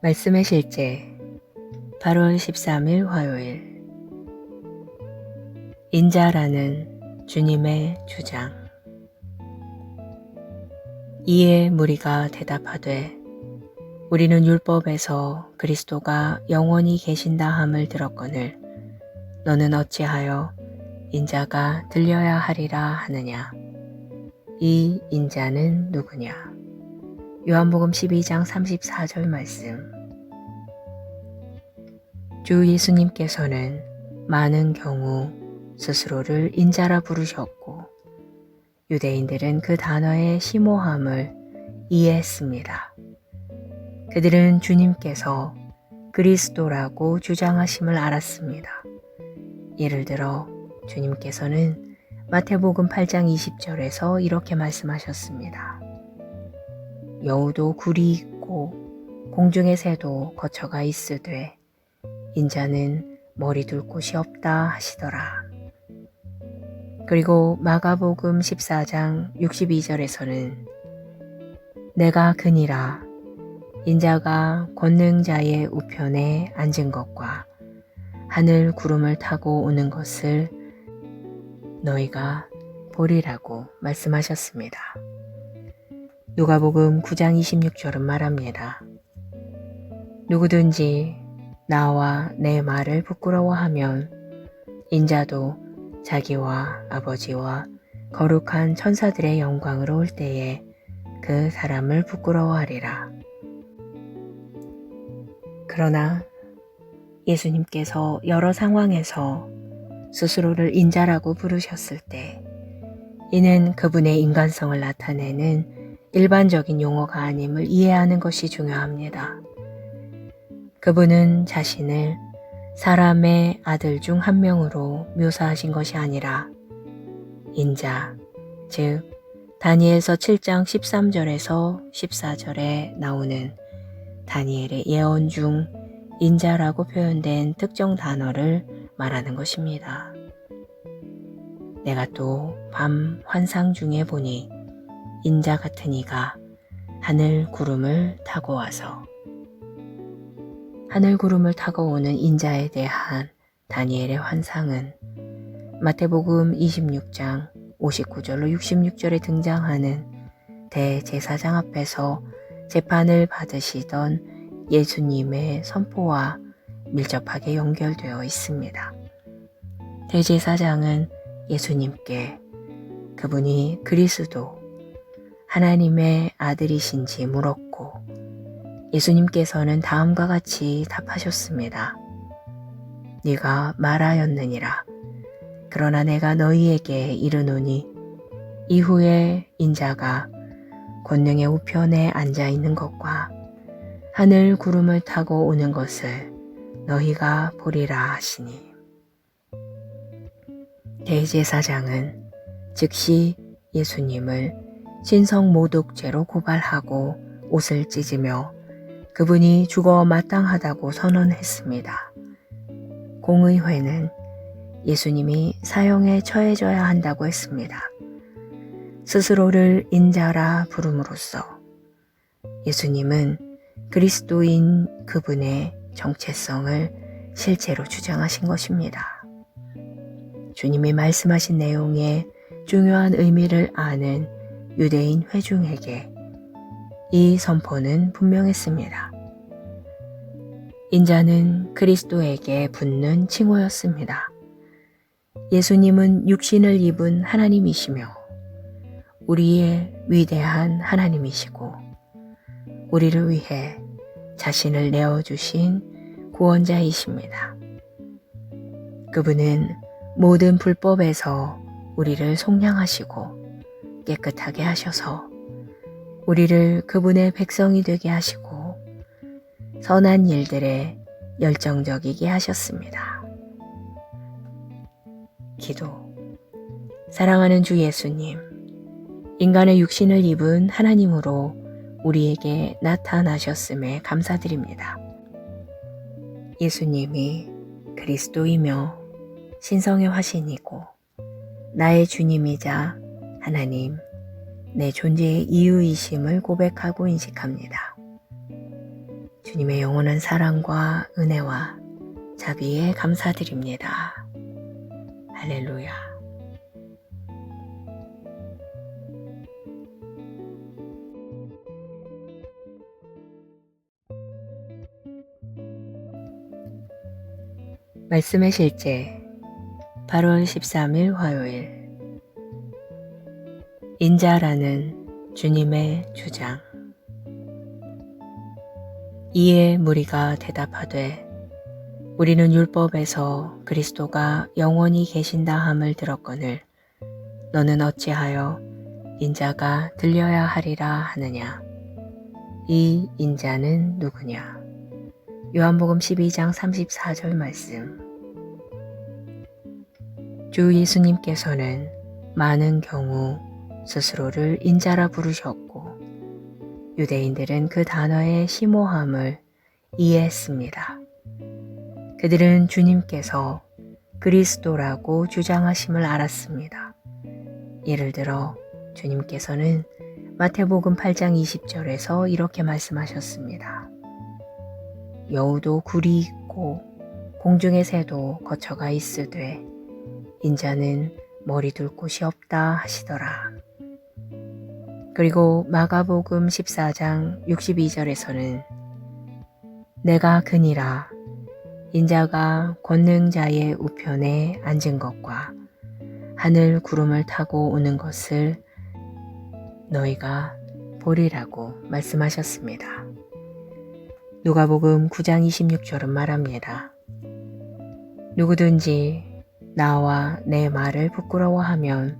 말씀의 실제 8월 13일 화요일 인자라는 주님의 주장. 이에 무리가 대답하되 우리는 율법에서 그리스도가 영원히 계신다 함을 들었거늘 너는 어찌하여 인자가 들려야 하리라 하느냐. 이 인자는 누구냐. 요한복음 12장 34절 말씀. 주 예수님께서는 많은 경우 스스로를 인자라 부르셨고 유대인들은 그 단어의 심오함을 이해했습니다. 그들은 주님께서 그리스도라고 주장하심을 알았습니다. 예를 들어 주님께서는 마태복음 8장 20절에서 이렇게 말씀하셨습니다. 여우도 굴이 있고 공중의 새도 거처가 있으되 인자는 머리 둘 곳이 없다 하시더라. 그리고 마가복음 14장 62절에서는 내가 그니라 인자가 권능자의 우편에 앉은 것과 하늘 구름을 타고 오는 것을 너희가 보리라고 말씀하셨습니다. 누가복음 9장 26절은 말합니다. 누구든지 나와 내 말을 부끄러워하면 인자도 자기와 아버지와 거룩한 천사들의 영광으로 올 때에 그 사람을 부끄러워하리라. 그러나 예수님께서 여러 상황에서 스스로를 인자라고 부르셨을 때 이는 그분의 인간성을 나타내는 일반적인 용어가 아님을 이해하는 것이 중요합니다. 그분은 자신을 사람의 아들 중 한 명으로 묘사하신 것이 아니라 인자, 즉 다니엘서 7장 13절에서 14절에 나오는 다니엘의 예언 중 인자라고 표현된 특정 단어를 말하는 것입니다. 내가 또 밤 환상 중에 보니 인자 같은 이가 하늘 구름을 타고 와서 하늘 구름을 타고 오는 인자에 대한 다니엘의 환상은 마태복음 26장 59절로 66절에 등장하는 대제사장 앞에서 재판을 받으시던 예수님의 선포와 밀접하게 연결되어 있습니다. 대제사장은 예수님께 그분이 그리스도 하나님의 아들이신지 물었고 예수님께서는 다음과 같이 답하셨습니다. 네가 말하였느니라. 그러나 내가 너희에게 이르노니 이후에 인자가 권능의 우편에 앉아 있는 것과 하늘 구름을 타고 오는 것을 너희가 보리라 하시니. 대제사장은 즉시 예수님을 신성모독죄로 고발하고 옷을 찢으며 그분이 죽어 마땅하다고 선언했습니다. 공의회는 예수님이 사형에 처해져야 한다고 했습니다. 스스로를 인자라 부름으로써 예수님은 그리스도인 그분의 정체성을 실제로 주장하신 것입니다. 주님이 말씀하신 내용의 중요한 의미를 아는 유대인 회중에게 이 선포는 분명했습니다. 인자는 그리스도에게 붙는 칭호였습니다. 예수님은 육신을 입은 하나님이시며 우리의 위대한 하나님이시고 우리를 위해 자신을 내어주신 구원자이십니다. 그분은 모든 불법에서 우리를 속량하시고 깨끗하게 하셔서 우리를 그분의 백성이 되게 하시고 선한 일들에 열정적이게 하셨습니다. 기도. 사랑하는 주 예수님, 인간의 육신을 입은 하나님으로 우리에게 나타나셨음에 감사드립니다. 예수님이 그리스도이며 신성의 화신이고 나의 주님이자 하나님, 내 존재의 이유이심을 고백하고 인식합니다. 주님의 영원한 사랑과 은혜와 자비에 감사드립니다. 할렐루야. 말씀의 실제 8월 13일 화요일 인자라는 주님의 주장. 이에 무리가 대답하되 우리는 율법에서 그리스도가 영원히 계신다 함을 들었거늘 너는 어찌하여 인자가 들려야 하리라 하느냐. 이 인자는 누구냐. 요한복음 12장 34절 말씀. 주 예수님께서는 많은 경우 스스로를 인자라 부르셨고 유대인들은 그 단어의 심오함을 이해했습니다. 그들은 주님께서 그리스도라고 주장하심을 알았습니다. 예를 들어 주님께서는 마태복음 8장 20절에서 이렇게 말씀하셨습니다. 여우도 굴이 있고 공중의 새도 거처가 있으되 인자는 머리 둘 곳이 없다 하시더라. 그리고 마가복음 14장 62절에서는 내가 그니라 인자가 권능자의 우편에 앉은 것과 하늘 구름을 타고 오는 것을 너희가 보리라고 말씀하셨습니다. 누가복음 9장 26절은 말합니다. 누구든지 나와 내 말을 부끄러워하면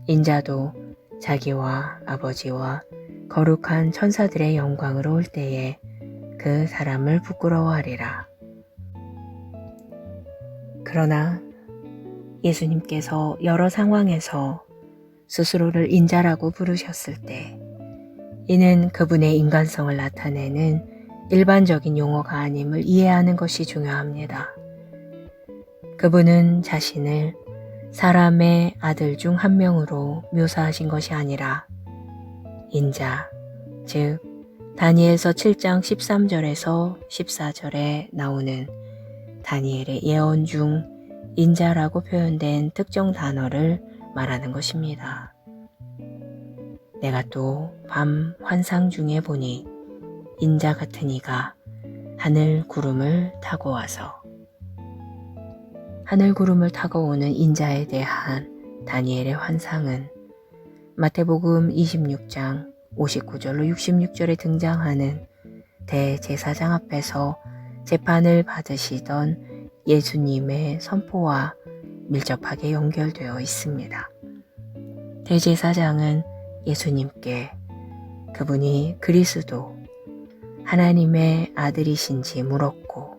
인자도 자기와 아버지와 거룩한 천사들의 영광으로 올 때에 그 사람을 부끄러워하리라. 그러나 예수님께서 여러 상황에서 스스로를 인자라고 부르셨을 때 이는 그분의 인간성을 나타내는 일반적인 용어가 아님을 이해하는 것이 중요합니다. 그분은 자신을 사람의 아들 중 한 명으로 묘사하신 것이 아니라 인자, 즉 다니엘서 7장 13절에서 14절에 나오는 다니엘의 예언 중 인자라고 표현된 특정 단어를 말하는 것입니다. 내가 또 밤 환상 중에 보니 인자 같은 이가 하늘 구름을 타고 와서 하늘 구름을 타고 오는 인자에 대한 다니엘의 환상은 마태복음 26장 59절로 66절에 등장하는 대제사장 앞에서 재판을 받으시던 예수님의 선포와 밀접하게 연결되어 있습니다. 대제사장은 예수님께 그분이 그리스도 하나님의 아들이신지 물었고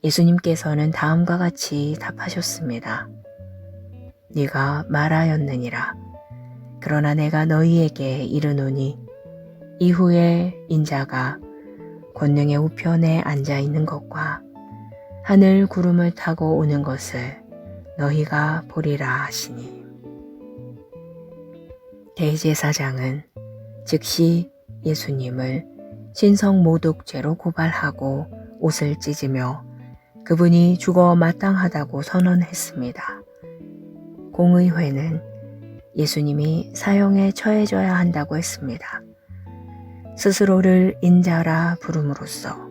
예수님께서는 다음과 같이 답하셨습니다. 네가 말하였느니라. 그러나 내가 너희에게 이르노니 이후에 인자가 권능의 우편에 앉아 있는 것과 하늘 구름을 타고 오는 것을 너희가 보리라 하시니. 대제사장은 즉시 예수님을 신성모독죄로 고발하고 옷을 찢으며 그분이 죽어 마땅하다고 선언했습니다. 공의회는 예수님이 사형에 처해져야 한다고 했습니다. 스스로를 인자라 부름으로써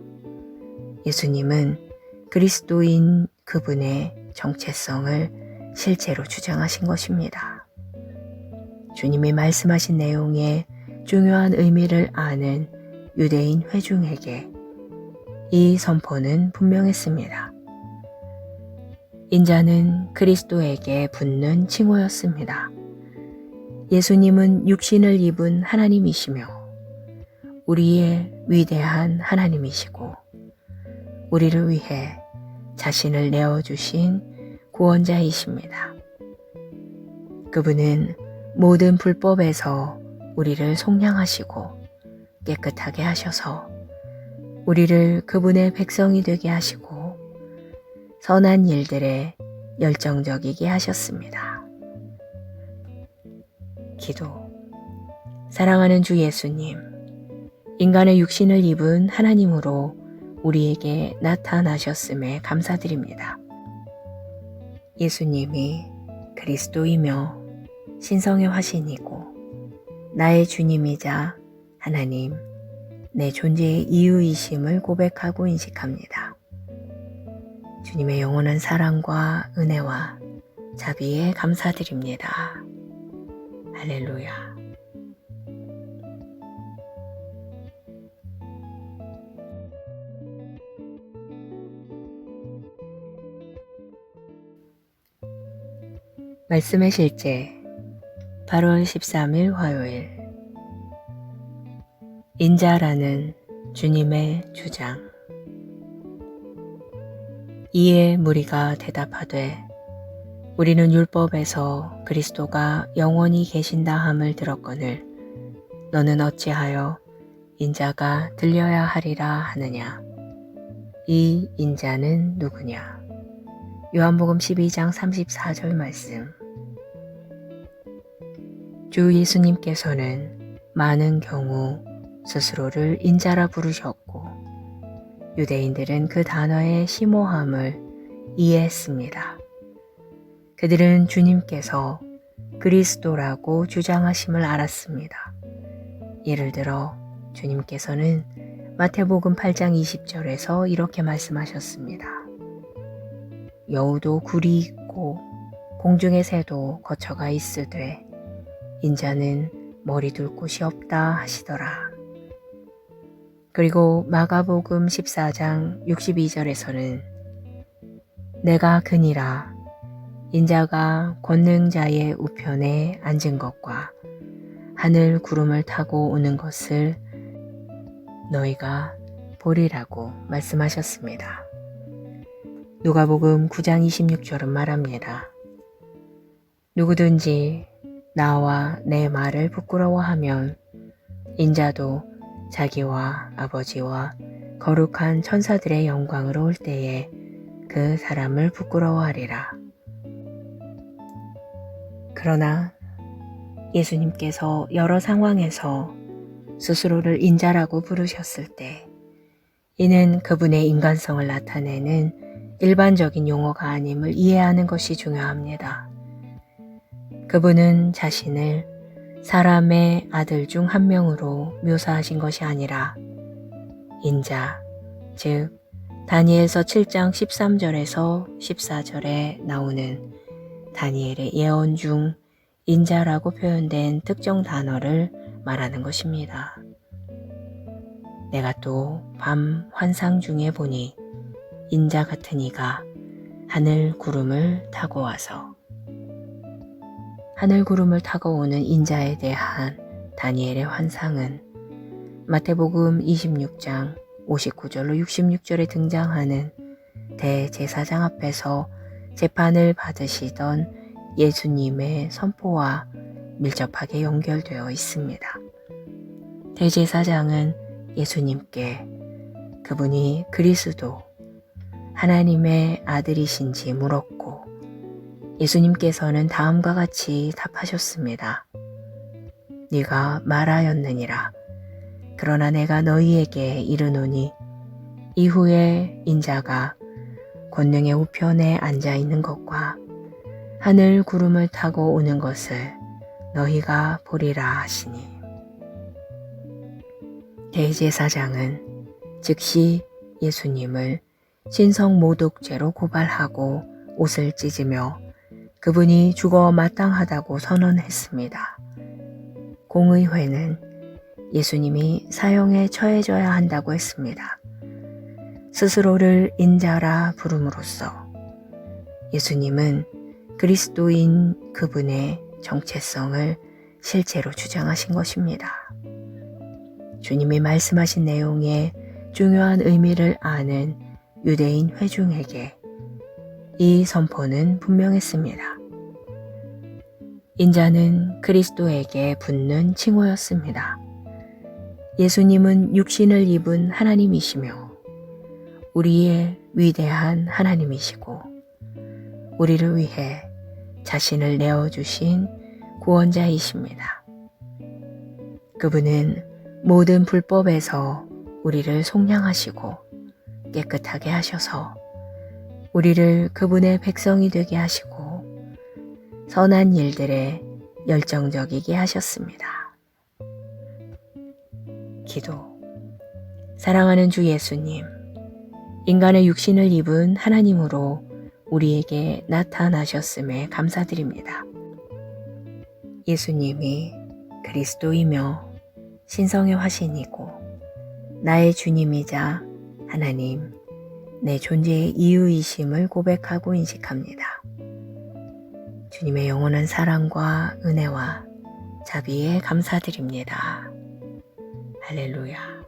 예수님은 그리스도인 그분의 정체성을 실제로 주장하신 것입니다. 주님이 말씀하신 내용의 중요한 의미를 아는 유대인 회중에게 이 선포는 분명했습니다. 인자는 그리스도에게 붙는 칭호였습니다. 예수님은 육신을 입은 하나님이시며 우리의 위대한 하나님이시고 우리를 위해 자신을 내어주신 구원자이십니다. 그분은 모든 불법에서 우리를 속량하시고 깨끗하게 하셔서 우리를 그분의 백성이 되게 하시고 선한 일들에 열정적이게 하셨습니다. 기도. 사랑하는 주 예수님, 인간의 육신을 입은 하나님으로 우리에게 나타나셨음에 감사드립니다. 예수님이 그리스도이며 신성의 화신이고 나의 주님이자 하나님, 내 존재의 이유이심을 고백하고 인식합니다. 주님의 영원한 사랑과 은혜와 자비에 감사드립니다. 할렐루야. 말씀의 실제 8월 13일 화요일 인자라는 주님의 주장. 이에 무리가 대답하되 우리는 율법에서 그리스도가 영원히 계신다 함을 들었거늘 너는 어찌하여 인자가 들려야 하리라 하느냐. 이 인자는 누구냐. 요한복음 12장 34절 말씀. 주 예수님께서는 많은 경우 스스로를 인자라 부르셨고 유대인들은 그 단어의 심오함을 이해했습니다. 그들은 주님께서 그리스도라고 주장하심을 알았습니다. 예를 들어 주님께서는 마태복음 8장 20절에서 이렇게 말씀하셨습니다. 여우도 굴이 있고 공중의 새도 거처가 있으되 인자는 머리 둘 곳이 없다 하시더라. 그리고 마가복음 14장 62절에서는 내가 그니라 인자가 권능자의 우편에 앉은 것과 하늘 구름을 타고 오는 것을 너희가 보리라고 말씀하셨습니다. 누가복음 9장 26절은 말합니다. 누구든지 나와 내 말을 부끄러워하면 인자도 자기와 아버지와 거룩한 천사들의 영광으로 올 때에 그 사람을 부끄러워하리라. 그러나 예수님께서 여러 상황에서 스스로를 인자라고 부르셨을 때 이는 그분의 인간성을 나타내는 일반적인 용어가 아님을 이해하는 것이 중요합니다. 그분은 자신을 사람의 아들 중 한 명으로 묘사하신 것이 아니라 인자, 즉 다니엘서 7장 13절에서 14절에 나오는 다니엘의 예언 중 인자라고 표현된 특정 단어를 말하는 것입니다. 내가 또 밤 환상 중에 보니 인자 같은 이가 하늘 구름을 타고 와서 하늘 구름을 타고 오는 인자에 대한 다니엘의 환상은 마태복음 26장 59절로 66절에 등장하는 대제사장 앞에서 재판을 받으시던 예수님의 선포와 밀접하게 연결되어 있습니다. 대제사장은 예수님께 그분이 그리스도 하나님의 아들이신지 물었고 예수님께서는 다음과 같이 답하셨습니다. 네가 말하였느니라. 그러나 내가 너희에게 이르노니 이후에 인자가 권능의 우편에 앉아 있는 것과 하늘 구름을 타고 오는 것을 너희가 보리라 하시니. 대제사장은 즉시 예수님을 신성모독죄로 고발하고 옷을 찢으며 그분이 죽어 마땅하다고 선언했습니다. 공의회는 예수님이 사형에 처해져야 한다고 했습니다. 스스로를 인자라 부름으로써 예수님은 그리스도인 그분의 정체성을 실제로 주장하신 것입니다. 주님이 말씀하신 내용의 중요한 의미를 아는 유대인 회중에게 이 선포는 분명했습니다. 인자는 그리스도에게 붙는 칭호였습니다. 예수님은 육신을 입은 하나님이시며 우리의 위대한 하나님이시고 우리를 위해 자신을 내어주신 구원자이십니다. 그분은 모든 불법에서 우리를 속량하시고 깨끗하게 하셔서 우리를 그분의 백성이 되게 하시고 선한 일들에 열정적이게 하셨습니다. 기도. 사랑하는 주 예수님, 인간의 육신을 입은 하나님으로 우리에게 나타나셨음에 감사드립니다. 예수님이 그리스도이며 신성의 화신이고 나의 주님이자 하나님, 내 존재의 이유이심을 고백하고 인식합니다. 주님의 영원한 사랑과 은혜와 자비에 감사드립니다. 할렐루야.